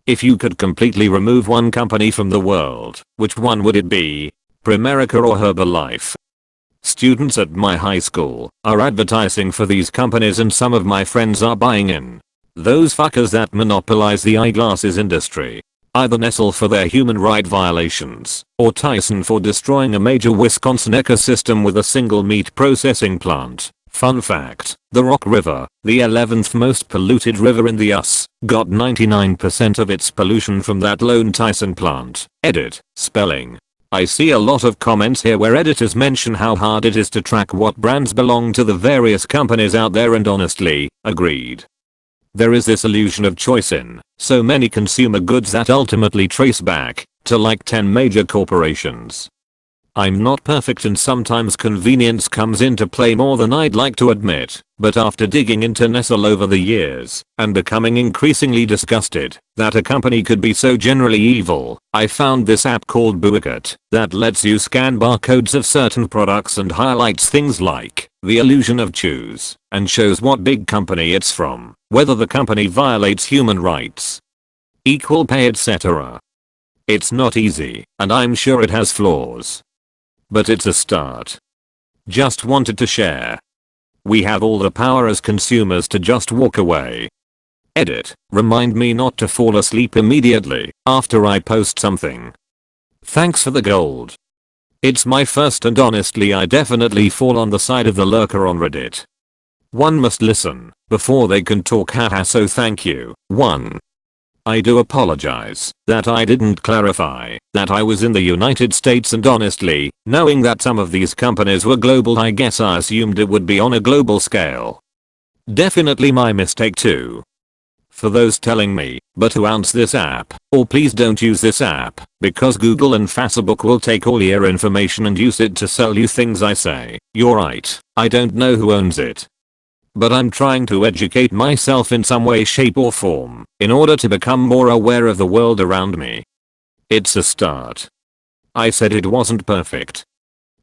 If you could completely remove one company from the world, which one would it be? Primerica or Herbalife? Students at my high school are advertising for these companies and some of my friends are buying in. Those fuckers that monopolize the eyeglasses industry. Either Nestle for their human right violations, or Tyson for destroying a major Wisconsin ecosystem with a single meat processing plant. Fun fact, the Rock River, the 11th most polluted river in the US, got 99% of its pollution from that lone Tyson plant. Edit, spelling. I see a lot of comments here where editors mention how hard it is to track what brands belong to the various companies out there, and honestly, agreed. There is this illusion of choice in so many consumer goods that ultimately trace back to like 10 major corporations. I'm not perfect and sometimes convenience comes into play more than I'd like to admit, but after digging into Nestle over the years and becoming increasingly disgusted that a company could be so generally evil, I found this app called Buicket that lets you scan barcodes of certain products and highlights things like the illusion of choose and shows what big company it's from, whether the company violates human rights, equal pay, etc. It's not easy, and I'm sure it has flaws. But it's a start. Just wanted to share. We have all the power as consumers to just walk away. Edit, remind me not to fall asleep immediately after I post something. Thanks for the gold. It's my first and honestly I definitely fall on the side of the lurker on Reddit. One must listen before they can talk, haha, so thank you. 1. I do apologize that I didn't clarify that I was in the United States, and honestly, knowing that some of these companies were global, I guess I assumed it would be on a global scale. Definitely my mistake too. For those telling me, but who owns this app, or please don't use this app, because Google and Facebook will take all your information and use it to sell you things, I say, you're right, I don't know who owns it. But I'm trying to educate myself in some way, shape or form in order to become more aware of the world around me. It's a start. I said it wasn't perfect.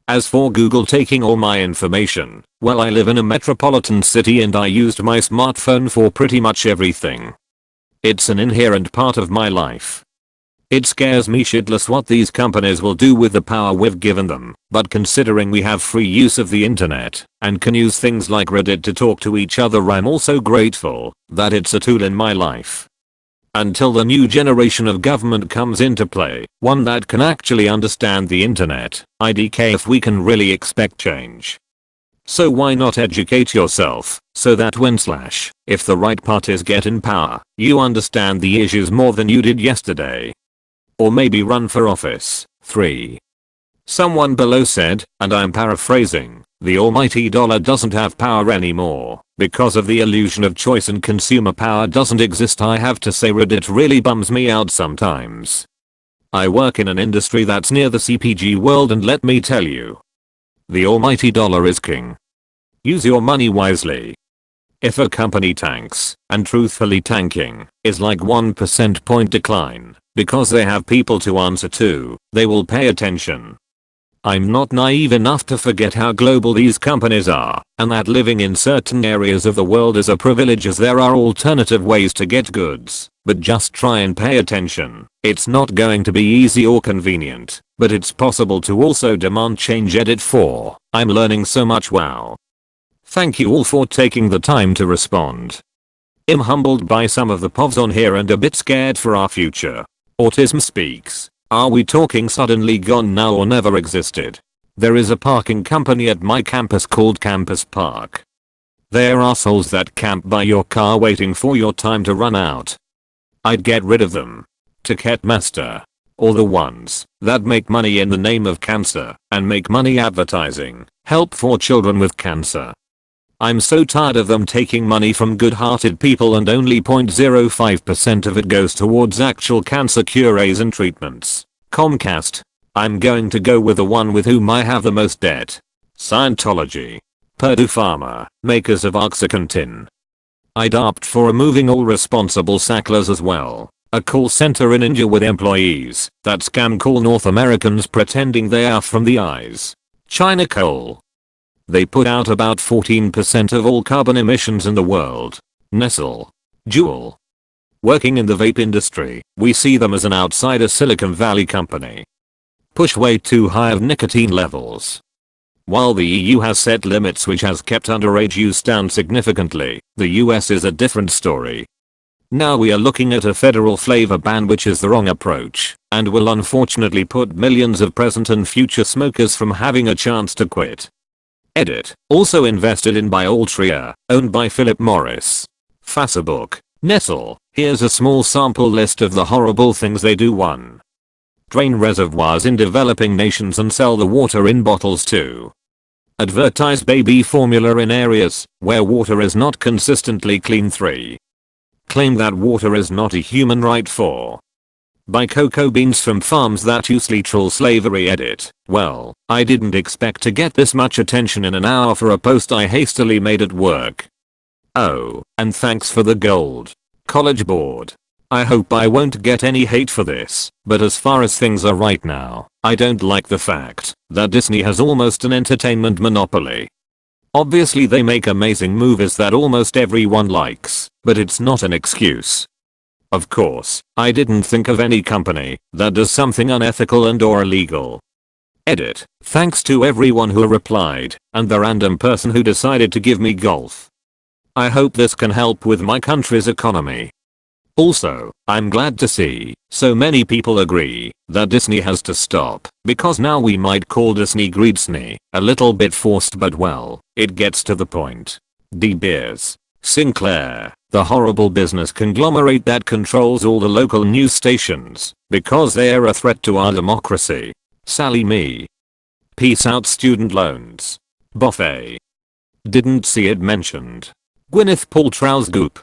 As for Google taking all my information, well, I live in a metropolitan city and I used my smartphone for pretty much everything. It's an inherent part of my life. It scares me shitless what these companies will do with the power we've given them, but considering we have free use of the internet and can use things like Reddit to talk to each other, I'm also grateful that it's a tool in my life. Until the new generation of government comes into play, one that can actually understand the internet, IDK if we can really expect change. So why not educate yourself so that if the right parties get in power, you understand the issues more than you did yesterday. Or maybe run for office. 3. Someone below said, and I'm paraphrasing, the almighty dollar doesn't have power anymore because of the illusion of choice and consumer power doesn't exist. I have to say Reddit really bums me out sometimes. I work in an industry that's near the CPG world, and let me tell you, the almighty dollar is king. Use your money wisely. If a company tanks, and truthfully tanking is like 1% point decline, because they have people to answer to, they will pay attention. I'm not naive enough to forget how global these companies are, and that living in certain areas of the world is a privilege as there are alternative ways to get goods, but just try and pay attention. It's not going to be easy or convenient, but it's possible to also demand change. Edit 4. I'm learning so much, wow. Thank you all for taking the time to respond. I'm humbled by some of the povs on here and a bit scared for our future. Autism speaks. Are we talking suddenly gone now or never existed? There is a parking company at my campus called Campus Park. They're assholes that camp by your car waiting for your time to run out. I'd get rid of them. Ticketmaster. Or the ones that make money in the name of cancer and make money advertising help for children with cancer. I'm so tired of them taking money from good-hearted people and only 0.05% of it goes towards actual cancer cures and treatments. Comcast. I'm going to go with the one with whom I have the most debt. Scientology. Purdue Pharma, makers of OxyContin. I'd opt for removing all responsible sacklers as well. A call center in India with employees that scam call North Americans pretending they are from the eyes. China Coal. They put out about 14% of all carbon emissions in the world. Nestle. Juul. Working in the vape industry, we see them as an outsider Silicon Valley company. Push way too high of nicotine levels. While the EU has set limits which has kept underage use down significantly, the US is a different story. Now we are looking at a federal flavor ban, which is the wrong approach and will unfortunately put millions of present and future smokers from having a chance to quit. Edit. Also invested in by Altria, owned by Philip Morris. Facebook. Nestle. Here's a small sample list of the horrible things they do. 1. Drain reservoirs in developing nations and sell the water in bottles. 2. Advertise baby formula in areas where water is not consistently clean. 3. Claim that water is not a human right. 4. Buy cocoa beans from farms that use literal slavery. Edit. Well, I didn't expect to get this much attention in an hour for a post I hastily made at work. Oh, and thanks for the gold. College Board. I hope I won't get any hate for this, but as far as things are right now, I don't like the fact that Disney has almost an entertainment monopoly. Obviously they make amazing movies that almost everyone likes, but it's not an excuse. Of course, I didn't think of any company that does something unethical and or illegal. Edit. Thanks to everyone who replied, and the random person who decided to give me golf. I hope this can help with my country's economy. Also, I'm glad to see so many people agree that Disney has to stop, because now we might call Disney Greedsney a little bit forced, but well, it gets to the point. De Beers. Sinclair, the horrible business conglomerate that controls all the local news stations because they are a threat to our democracy. Sally me. Peace out student loans. Buffet. Didn't see it mentioned. Gwyneth Paltrow's Goop.